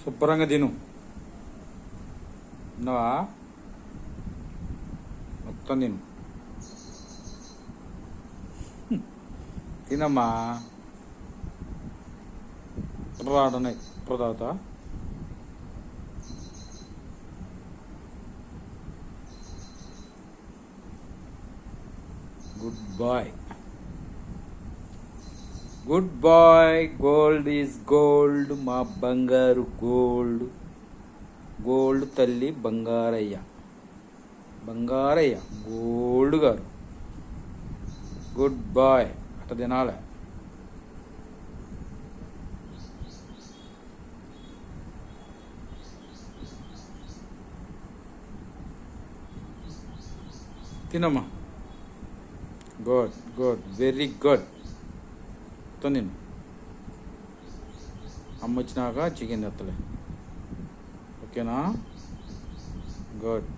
శుభ్రంగా తిను. తిన్నావా? మొత్తం తిను. తినమ్మా. రాడనే ఇప్పుడు తాగుతా. Good boy, good boy. Gold is gold. మా బంగారు గోల్డ్. గోల్డ్ తల్లి బంగారయ్య. బంగారయ్య గోల్డ్ గారు. Good boy. అట్ట తినాలే. తినమ్మా. Good good, very good. మొత్తం తిను. అమ్మ వచ్చినాక చికెన్ తెత్తలే. ఓకేనా? గుడ్.